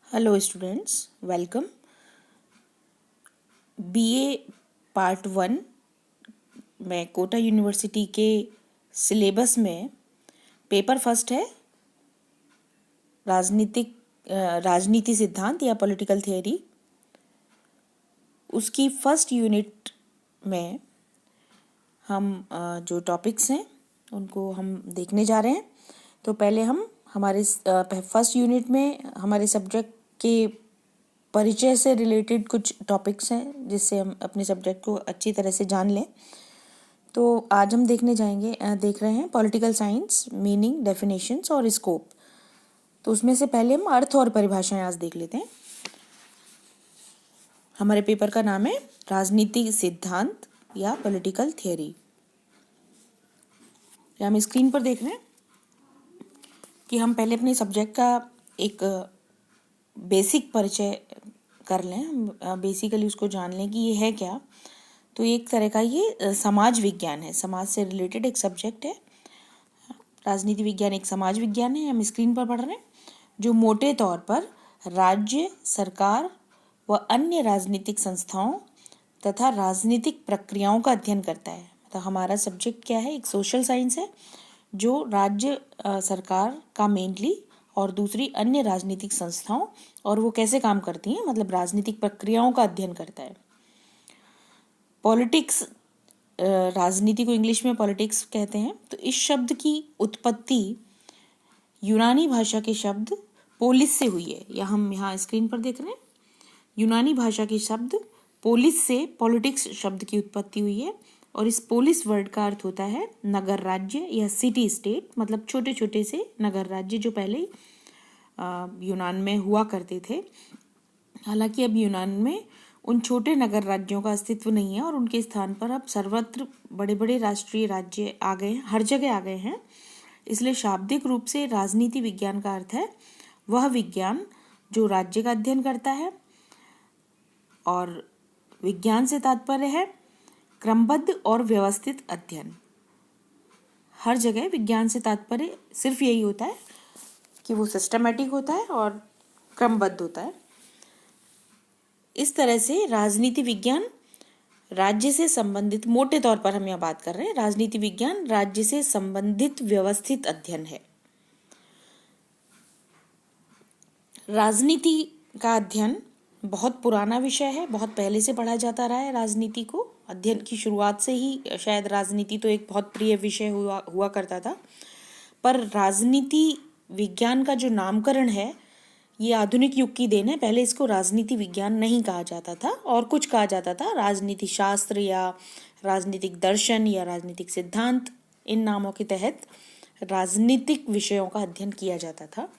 Hello students, welcome. BA part 1 में Kota university के syllabus में पेपर फर्स्ट है राजनीति सिद्धांत या पॉलिटिकल थियोरी। उसकी फर्स्ट यूनिट में हम जो टॉपिक्स हैं उनको हम देखने जा रहे हैं। तो पहले हम हमारे फर्स्ट यूनिट में हमारे सब्जेक्ट के परिचय से रिलेटेड कुछ टॉपिक्स हैं जिससे हम अपने सब्जेक्ट को अच्छी तरह से जान लें। तो आज हम देख रहे हैं पॉलिटिकल साइंस, मीनिंग, डेफिनेशंस और स्कोप। तो उसमें से पहले हम अर्थ और परिभाषाएं आज देख लेते हैं। हमारे पेपर का नाम है राजनीतिक सिद्धांत या पॉलिटिकल थियोरी। हम स्क्रीन पर देख रहे हैं कि हम पहले अपने सब्जेक्ट का एक बेसिक परिचय कर लें, बेसिकली उसको जान लें कि ये है क्या। तो एक तरह का ये समाज विज्ञान है, समाज से रिलेटेड एक सब्जेक्ट है। राजनीति विज्ञान एक समाज विज्ञान है। हम स्क्रीन पर पढ़ रहे हैं, जो मोटे तौर पर राज्य, सरकार व अन्य राजनीतिक संस्थाओं तथा राजनीतिक प्रक्रियाओं का अध्ययन करता है। तो हमारा सब्जेक्ट क्या है, एक सोशल साइंस है जो राज्य सरकार का मेनली और दूसरी अन्य राजनीतिक संस्थाओं और वो कैसे काम करती हैं, मतलब राजनीतिक प्रक्रियाओं का अध्ययन करता है। पॉलिटिक्स, राजनीति को इंग्लिश में पॉलिटिक्स कहते हैं। तो इस शब्द की उत्पत्ति यूनानी भाषा के शब्द पोलिस से हुई है, या हम यहाँ स्क्रीन पर देख रहे हैं। यूनानी भाषा के शब्द पोलिस से पॉलिटिक्स शब्द की उत्पत्ति हुई है, और इस पोलिस वर्ड का अर्थ होता है नगर राज्य या सिटी स्टेट, मतलब छोटे छोटे से नगर राज्य जो पहले यूनान में हुआ करते थे। हालांकि अब यूनान में उन छोटे नगर राज्यों का अस्तित्व नहीं है और उनके स्थान पर अब सर्वत्र बड़े बड़े राष्ट्रीय राज्य आ गए हैं, हर जगह आ गए हैं। इसलिए शाब्दिक रूप से राजनीति विज्ञान का अर्थ है वह विज्ञान जो राज्य का अध्ययन करता है, और विज्ञान से तात्पर्य है क्रमबद्ध और व्यवस्थित अध्ययन। हर जगह विज्ञान से तात्पर्य सिर्फ यही होता है कि वो सिस्टमैटिक होता है और क्रमबद्ध होता है। इस तरह से राजनीति विज्ञान राज्य से संबंधित, मोटे तौर पर हम यहाँ बात कर रहे हैं, राजनीति विज्ञान राज्य से संबंधित व्यवस्थित अध्ययन है। राजनीति का अध्ययन बहुत पुराना विषय है, बहुत पहले से पढ़ा जाता रहा है। राजनीति को अध्ययन की शुरुआत से ही शायद राजनीति तो एक बहुत प्रिय विषय हुआ करता था, पर राजनीति विज्ञान का जो नामकरण है ये आधुनिक युग की देन है। पहले इसको राजनीति विज्ञान नहीं कहा जाता था और कुछ कहा जाता था राजनीति शास्त्र या राजनीतिक दर्शन या राजनीतिक सिद्धांत। इन नामों के तहत राजनीतिक विषयों का अध्ययन किया जाता था।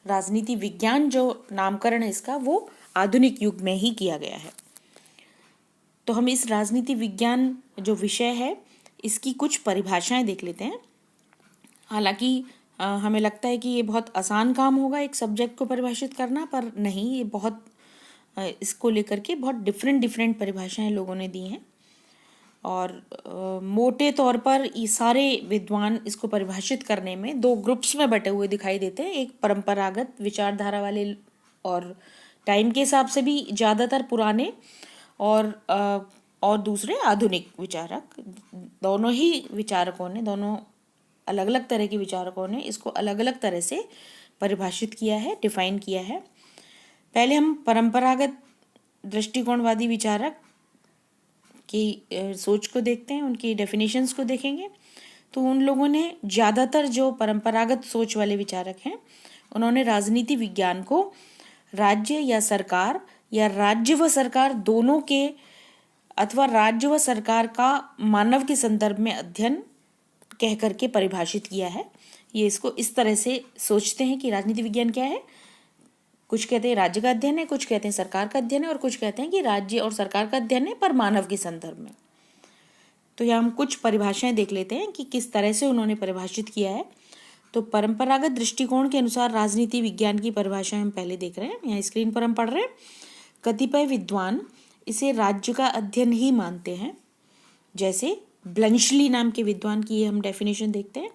राजनीति विज्ञान जो नामकरण है इसका, वो आधुनिक युग में ही किया गया है। तो हम इस राजनीति विज्ञान जो विषय है इसकी कुछ परिभाषाएं देख लेते हैं। हालांकि हमें लगता है कि ये बहुत आसान काम होगा एक सब्जेक्ट को परिभाषित करना, पर नहीं, ये बहुत इसको लेकर के बहुत डिफरेंट परिभाषाएं लोगों ने दी हैं, और मोटे तौर पर ये सारे विद्वान इसको परिभाषित करने में दो ग्रुप्स में बटे हुए दिखाई देते हैं। एक परंपरागत विचारधारा वाले और टाइम के हिसाब से भी ज़्यादातर पुराने, और दूसरे आधुनिक विचारक। दोनों ही विचारकों ने, दोनों अलग अलग तरह के विचारकों ने इसको अलग अलग तरह से परिभाषित किया है, डिफाइन किया है। पहले हम परंपरागत दृष्टिकोणवादी विचारक की सोच को देखते हैं, उनकी डेफिनेशंस को देखेंगे। तो उन लोगों ने ज़्यादातर, जो परंपरागत सोच वाले विचारक हैं, उन्होंने राजनीति विज्ञान को राज्य या सरकार या राज्य व सरकार दोनों के, अथवा राज्य व सरकार का मानव के संदर्भ में अध्ययन कह करके परिभाषित किया है। ये इसको इस तरह से सोचते हैं कि राजनीति विज्ञान क्या है। कुछ कहते हैं राज्य का अध्ययन है, कुछ कहते हैं सरकार का अध्ययन है, और कुछ कहते हैं कि राज्य और सरकार का अध्ययन है पर मानव के संदर्भ में। तो यहाँ हम कुछ परिभाषाएं देख लेते हैं कि किस तरह से उन्होंने परिभाषित किया है। तो परंपरागत दृष्टिकोण के अनुसार राजनीति विज्ञान की परिभाषाएं हम पहले देख रहे हैं, यहाँ स्क्रीन पर हम पढ़ रहे हैं। कतिपय विद्वान इसे राज्य का अध्ययन ही मानते हैं, जैसे ब्लंशली नाम के विद्वान की हम डेफिनेशन देखते हैं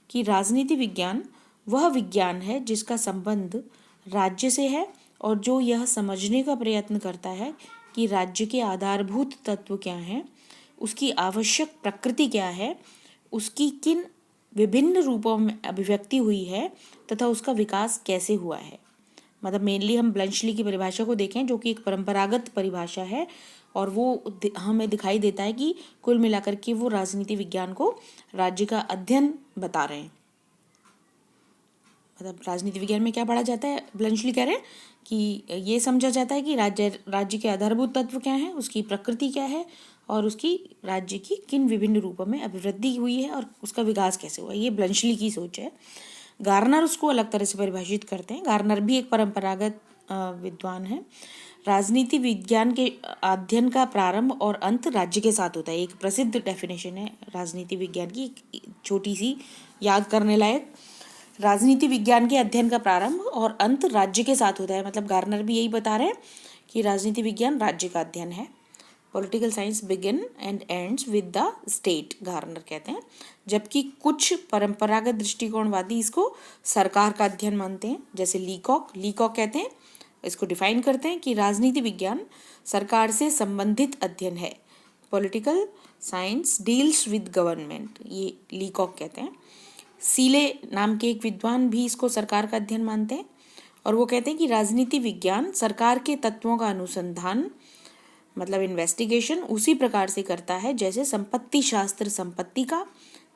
कि राजनीति विज्ञान वह विज्ञान है जिसका संबंध राज्य से है और जो यह समझने का प्रयत्न करता है कि राज्य के आधारभूत तत्व क्या हैं, उसकी आवश्यक प्रकृति क्या है, उसकी किन विभिन्न रूपों में अभिव्यक्ति हुई है तथा उसका विकास कैसे हुआ है। मतलब मेनली हम ब्लंचली की परिभाषा को देखें, जो कि एक परंपरागत परिभाषा है, और वो हमें दिखाई देता है कि कुल मिलाकर के वो राजनीति विज्ञान को राज्य का अध्ययन बता रहे हैं। मतलब राजनीति विज्ञान में क्या पढ़ा जाता है, ब्लंचली कह रहे हैं कि ये समझा जाता है कि राज्य के आधारभूत तत्व क्या है, उसकी प्रकृति क्या है, और उसकी राज्य की किन विभिन्न रूपों में अभिवृद्धि हुई है और उसका विकास कैसे हुआ है। ये ब्लंचली की सोच है। गार्नर उसको अलग तरह से परिभाषित करते हैं। गार्नर भी एक परंपरागत विद्वान है। राजनीति विज्ञान के अध्ययन का प्रारंभ और अंत राज्य के साथ होता है। एक प्रसिद्ध डेफिनेशन है राजनीति विज्ञान की, छोटी सी याद करने लायक। राजनीति विज्ञान के अध्ययन का प्रारंभ और अंत राज्य के साथ होता है। मतलब गार्नर भी यही बता रहे हैं कि राजनीति विज्ञान राज्य का अध्ययन है। Political science begin and ends with the state, Garner कहते हैं। जबकि कुछ परंपरागत दृष्टिकोणवादी इसको सरकार का अध्ययन मानते हैं, जैसे लीकॉक कहते हैं, इसको डिफाइन करते हैं कि राजनीति विज्ञान सरकार से संबंधित अध्ययन है। Political science deals with government, ये लीकॉक कहते हैं। सीले नाम के एक विद्वान भी इसको सरकार का अध्ययन मानते हैं, और वो कहते हैं कि राजनीति विज्ञान सरकार के तत्वों का अनुसंधान, मतलब इन्वेस्टिगेशन, उसी प्रकार से करता है जैसे संपत्ति शास्त्र संपत्ति का,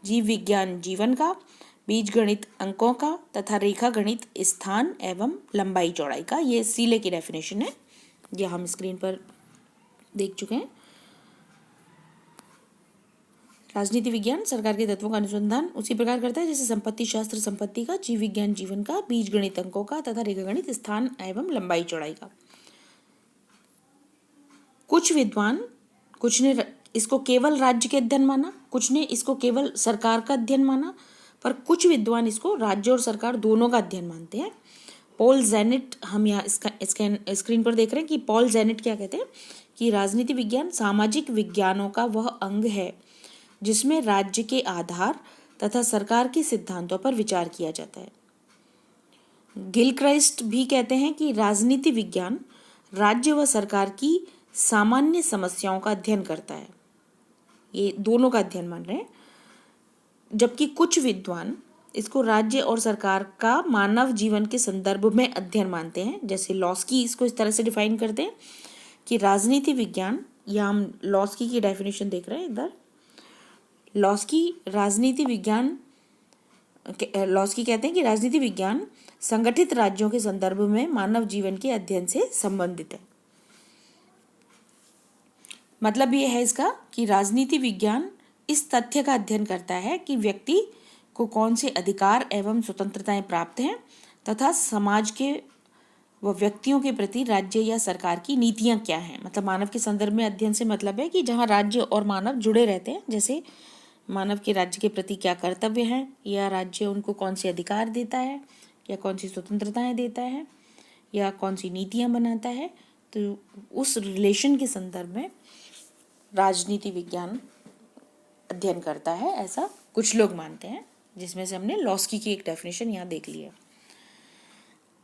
जीव विज्ञान जीवन का, बीज गणित अंकों का तथा रेखा गणित स्थान एवं लंबाई चौड़ाई का। ये सीले की डेफिनेशन है, यह हम स्क्रीन पर देख चुके हैं। राजनीति विज्ञान सरकार के तत्वों का अनुसंधान उसी प्रकार करता है जैसे संपत्ति शास्त्र संपत्ति का, जीव विज्ञान जीवन का, बीज गणित अंकों का तथा रेखा गणित स्थान एवं लंबाई चौड़ाई का। कुछ विद्वान, कुछ ने इसको केवल राज्य के अध्ययन माना, कुछ ने इसको केवल सरकार का अध्ययन माना, पर कुछ विद्वान इसको राज्य और सरकार दोनों का अध्ययन मानते हैं। पॉल जेनेट, हम यहाँ इसका स्क्रीन पर देख रहे हैं कि पॉल जेनेट क्या कहते हैं कि राजनीति विज्ञान सामाजिक विज्ञानों का वह अंग है जिसमें राज्य के आधार तथा सरकार के सिद्धांतों पर विचार किया जाता है। गिलक्राइस्ट भी कहते हैं कि राजनीति विज्ञान राज्य व सरकार की सामान्य समस्याओं का अध्ययन करता है। ये दोनों का अध्ययन मान रहे हैं। जबकि कुछ विद्वान इसको राज्य और सरकार का मानव जीवन के संदर्भ में अध्ययन मानते हैं, जैसे लॉस्की इसको इस तरह से डिफाइन करते हैं कि राजनीति विज्ञान, या हम लॉस्की की डेफिनेशन देख रहे हैं इधर। लॉस्की कहते हैं कि राजनीति विज्ञान संगठित राज्यों के संदर्भ में मानव जीवन के अध्ययन से संबंधित है। मतलब ये है इसका कि राजनीति विज्ञान इस तथ्य का अध्ययन करता है कि व्यक्ति को कौन से अधिकार एवं स्वतंत्रताएं प्राप्त हैं तथा समाज के व व्यक्तियों के प्रति राज्य या सरकार की नीतियां क्या हैं। मतलब मानव के संदर्भ में अध्ययन से मतलब है कि जहां राज्य और मानव जुड़े रहते हैं, जैसे मानव के राज्य के प्रति क्या कर्तव्य हैं, या राज्य उनको कौन से अधिकार देता है, या कौन सी स्वतंत्रताएं देता है, या कौन सी नीतियां बनाता है। तो उस रिलेशन के संदर्भ में राजनीति विज्ञान अध्ययन करता है, ऐसा कुछ लोग मानते हैं, जिसमें से हमने लॉस्की की एक डेफिनेशन यहाँ देख ली है।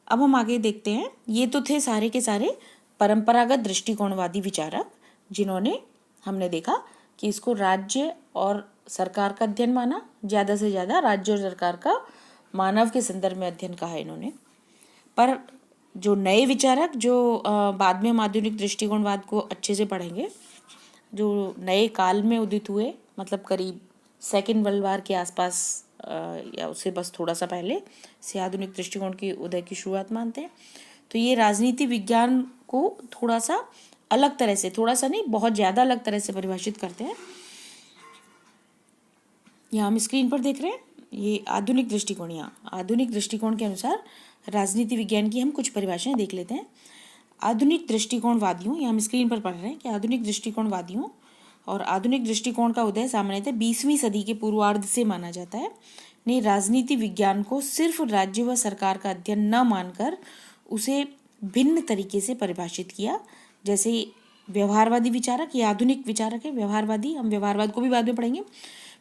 अब हम आगे देखते हैं। ये तो थे सारे के सारे परंपरागत दृष्टिकोणवादी विचारक, जिन्होंने हमने देखा कि इसको राज्य और सरकार का अध्ययन माना, ज़्यादा से ज़्यादा राज्य और सरकार का मानव के संदर्भ में अध्ययन कहा है इन्होंने। पर जो नए विचारक, जो बाद में हम आधुनिक दृष्टिकोणवाद को अच्छे से पढ़ेंगे, जो नए काल में उदित हुए, मतलब करीब सेकेंड वर्ल्ड वार के आसपास या उससे बस थोड़ा सा पहले से आधुनिक दृष्टिकोण की उदय की शुरुआत मानते हैं। तो ये राजनीति विज्ञान को थोड़ा सा अलग तरह से, थोड़ा सा नहीं बहुत ज़्यादा अलग तरह से परिभाषित करते हैं। यहाँ हम स्क्रीन पर देख रहे हैं ये आधुनिक दृष्टिकोण। यहाँ आधुनिक दृष्टिकोण के अनुसार राजनीति विज्ञान की हम कुछ परिभाषाएं देख लेते हैं। आधुनिक दृष्टिकोणवादियों, यहाँ हम स्क्रीन पर पढ़ रहे हैं कि आधुनिक दृष्टिकोणवादियों और आधुनिक दृष्टिकोण का उदय सामान्यतः 20वीं सदी के पूर्वार्ध से माना जाता है, ने राजनीति विज्ञान को सिर्फ राज्य व सरकार का अध्ययन न मानकर उसे भिन्न तरीके से परिभाषित किया। जैसे व्यवहारवादी विचारक, ये आधुनिक विचारक है व्यवहारवादी, हम व्यवहारवाद को भी बाद में पढ़ेंगे।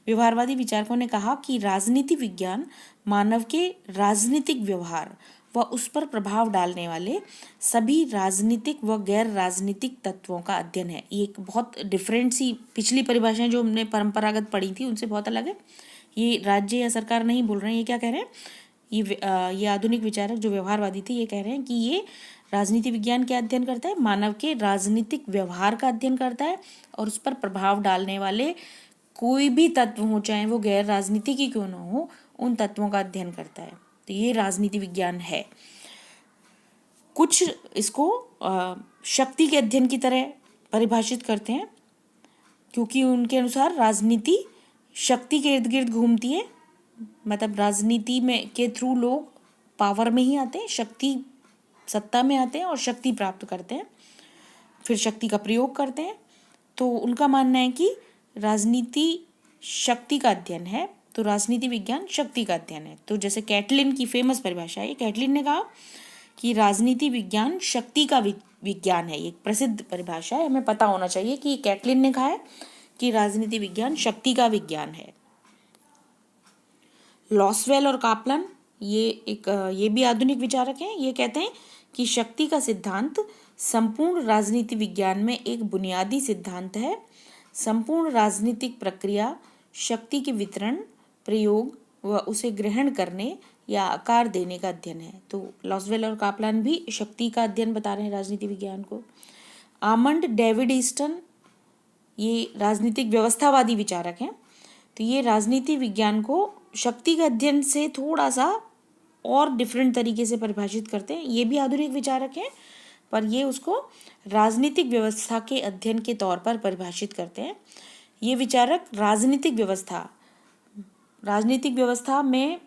व्यवहारवादी विचारकों ने कहा कि राजनीति विज्ञान मानव के राजनीतिक व्यवहार व उस पर प्रभाव डालने वाले सभी राजनीतिक व गैर राजनीतिक तत्वों का अध्ययन है। ये एक बहुत डिफरेंट सी पिछली परिभाषाएं जो हमने परंपरागत पढ़ी थी उनसे बहुत अलग है। ये राज्य या सरकार नहीं बोल रहे हैं, ये क्या कह रहे हैं, ये आधुनिक विचारक जो व्यवहारवादी थे ये कह रहे हैं कि ये राजनीति विज्ञान क्या अध्ययन करता है, मानव के राजनीतिक व्यवहार का अध्ययन करता है और उस पर प्रभाव डालने वाले कोई भी तत्व हो, चाहे वो गैर राजनीतिक ही क्यों ना हो, उन तत्वों का अध्ययन करता है। तो ये राजनीति विज्ञान है। कुछ इसको शक्ति के अध्ययन की तरह परिभाषित करते हैं, क्योंकि उनके अनुसार राजनीति शक्ति के इर्द गिर्द घूमती है। मतलब राजनीति में के थ्रू लोग पावर में ही आते हैं, शक्ति सत्ता में आते हैं और शक्ति प्राप्त करते हैं, फिर शक्ति का प्रयोग करते हैं। तो उनका मानना है कि राजनीति शक्ति का अध्ययन है, तो राजनीति विज्ञान शक्ति का अध्ययन है। तो जैसे कैटलिन की फेमस परिभाषा है, कैटलिन ने कहा कि राजनीति विज्ञान शक्ति का विज्ञान है। ये एक प्रसिद्ध परिभाषा है, हमें पता होना चाहिए कि कैटलिन ने कहा है कि राजनीति विज्ञान शक्ति का विज्ञान है। लॉसवेल और कापलन ये भी आधुनिक विचारक हैं। ये कहते हैं कि शक्ति का सिद्धांत संपूर्ण राजनीति विज्ञान में एक बुनियादी सिद्धांत है। संपूर्ण राजनीतिक प्रक्रिया शक्ति के वितरण, प्रयोग व उसे ग्रहण करने या आकार देने का अध्ययन है। तो लॉसवेल और कापलान भी शक्ति का अध्ययन बता रहे हैं राजनीति विज्ञान को। आमंड डेविड ईस्टन ये राजनीतिक व्यवस्थावादी विचारक हैं। तो ये राजनीति विज्ञान को शक्ति के अध्ययन से थोड़ा सा और डिफरेंट तरीके से परिभाषित करते हैं। ये भी आधुनिक विचारक हैं, पर ये उसको राजनीतिक व्यवस्था के अध्ययन के तौर पर परिभाषित करते हैं। ये विचारक राजनीतिक व्यवस्था में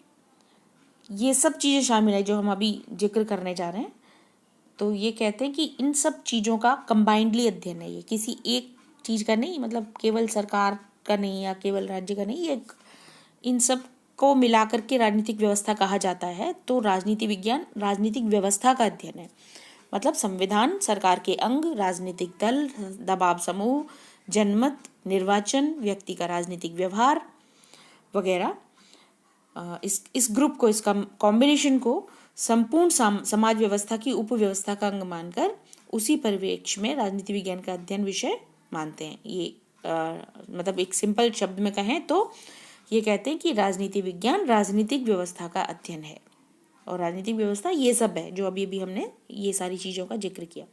ये सब चीज़ें शामिल है जो हम अभी जिक्र करने जा रहे हैं। तो ये कहते हैं कि इन सब चीज़ों का कंबाइंडली अध्ययन है। ये किसी एक चीज़ का नहीं, मतलब केवल सरकार का नहीं या केवल राज्य का नहीं, ये इन सब को मिलाकर के राजनीतिक व्यवस्था कहा जाता है। तो राजनीति विज्ञान राजनीतिक व्यवस्था का अध्ययन है। मतलब संविधान, सरकार के अंग, राजनीतिक दल, दबाव समूह, जनमत, निर्वाचन, व्यक्ति का राजनीतिक व्यवहार वगैरह, इस ग्रुप को, इसका कॉम्बिनेशन को संपूर्ण समाज व्यवस्था की उपव्यवस्था का अंग मानकर उसी परिप्रेक्ष्य में राजनीति विज्ञान का अध्ययन विषय मानते हैं। ये मतलब एक सिंपल शब्द में कहें तो ये कहते हैं कि राजनीति विज्ञान राजनीतिक व्यवस्था का अध्ययन है। और राजनीतिक व्यवस्था ये सब है जो अभी हमने ये सारी चीज़ों का जिक्र किया।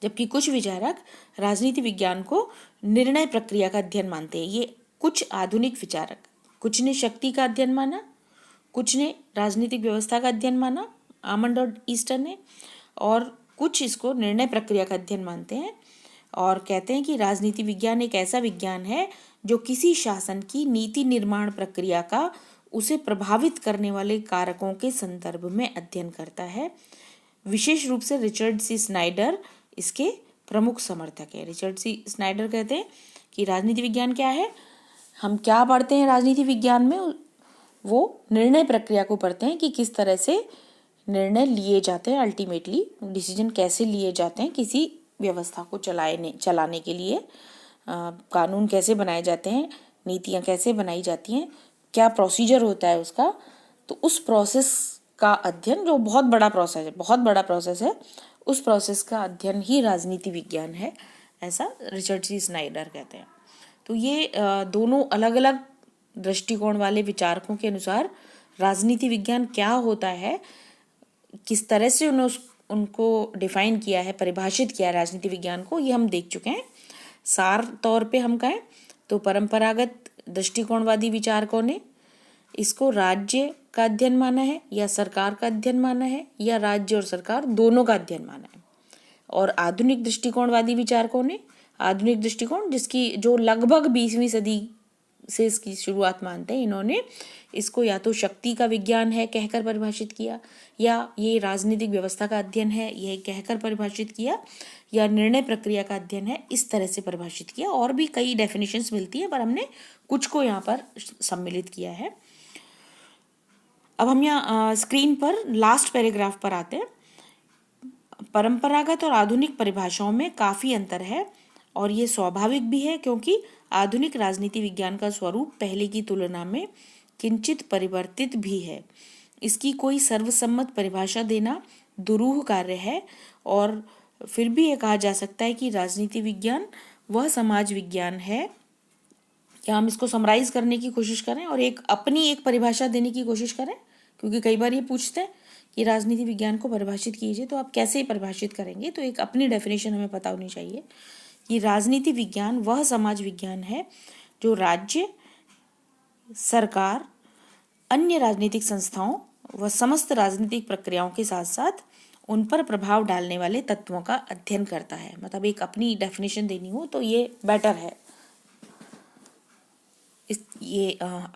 जबकि कुछ विचारक राजनीति विज्ञान को निर्णय प्रक्रिया का अध्ययन मानते हैं। ये कुछ आधुनिक विचारक, कुछ ने शक्ति का अध्ययन माना, कुछ ने राजनीतिक व्यवस्था का अध्ययन माना, आमंड और ईस्टन ने, और कुछ इसको निर्णय प्रक्रिया का अध्ययन मानते हैं और कहते हैं कि राजनीति विज्ञान एक ऐसा विज्ञान है जो किसी शासन की नीति निर्माण प्रक्रिया का उसे प्रभावित करने वाले कारकों के संदर्भ में अध्ययन करता है। विशेष रूप से रिचर्ड सी स्नाइडर इसके प्रमुख समर्थक है। रिचर्ड सी स्नाइडर कहते हैं कि राजनीति विज्ञान क्या है, हम क्या पढ़ते हैं राजनीति विज्ञान में, वो निर्णय प्रक्रिया को पढ़ते हैं कि किस तरह से निर्णय लिए जाते हैं, अल्टीमेटली डिसीजन कैसे लिए जाते हैं किसी व्यवस्था को चलाने के लिए, कानून कैसे बनाए जाते हैं, नीतियाँ कैसे बनाई जाती हैं, क्या प्रोसीजर होता है उसका। तो उस प्रोसेस का अध्ययन, जो बहुत बड़ा प्रोसेस है, उस प्रोसेस का अध्ययन ही राजनीति विज्ञान है, ऐसा रिचर्ड सी स्नाइडर कहते हैं। तो ये दोनों अलग अलग दृष्टिकोण वाले विचारकों के अनुसार राजनीति विज्ञान क्या होता है, किस तरह से उनको डिफाइन किया है, परिभाषित किया है राजनीति विज्ञान को, ये हम देख चुके हैं। सार तौर पे हम कहें तो परंपरागत दृष्टिकोणवादी विचारकों ने इसको राज्य का अध्ययन माना है या सरकार का अध्ययन माना है या राज्य और सरकार दोनों का अध्ययन माना है। और आधुनिक दृष्टिकोणवादी विचारकों ने, आधुनिक दृष्टिकोण जिसकी जो लगभग 20वीं सदी से इसकी शुरुआत मानते हैं, इन्होंने इसको या तो शक्ति का विज्ञान है कहकर परिभाषित किया, या ये राजनीतिक व्यवस्था का अध्ययन है यह कहकर परिभाषित किया, या निर्णय प्रक्रिया का अध्ययन है इस तरह से परिभाषित किया। और भी कई डेफिनेशंस मिलती है, पर हमने कुछ को यहाँ पर सम्मिलित किया है। अब हम यहाँ स्क्रीन पर लास्ट पैराग्राफ पर आते हैं। परंपरागत और आधुनिक परिभाषाओं में काफ़ी अंतर है और ये स्वाभाविक भी है, क्योंकि आधुनिक राजनीति विज्ञान का स्वरूप पहले की तुलना में किंचित परिवर्तित भी है। इसकी कोई सर्वसम्मत परिभाषा देना दुरूह कार्य है, और फिर भी ये कहा जा सकता है कि राजनीति विज्ञान वह समाज विज्ञान है। क्या हम इसको समराइज करने की कोशिश करें और अपनी एक परिभाषा देने की कोशिश करें, क्योंकि कई बार ये पूछते हैं कि राजनीति विज्ञान को परिभाषित कीजिए, तो आप कैसे परिभाषित करेंगे? तो एक अपनी डेफिनेशन हमें पता होनी चाहिए कि राजनीति विज्ञान वह समाज विज्ञान है जो राज्य, सरकार, अन्य राजनीतिक संस्थाओं व समस्त राजनीतिक प्रक्रियाओं के साथ साथ उन पर प्रभाव डालने वाले तत्वों का अध्ययन करता है। मतलब एक अपनी डेफिनेशन देनी हो तो ये बेटर है।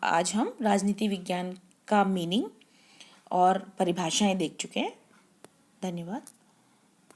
आज हम राजनीति विज्ञान का मीनिंग और परिभाषाएं देख चुके हैं। धन्यवाद।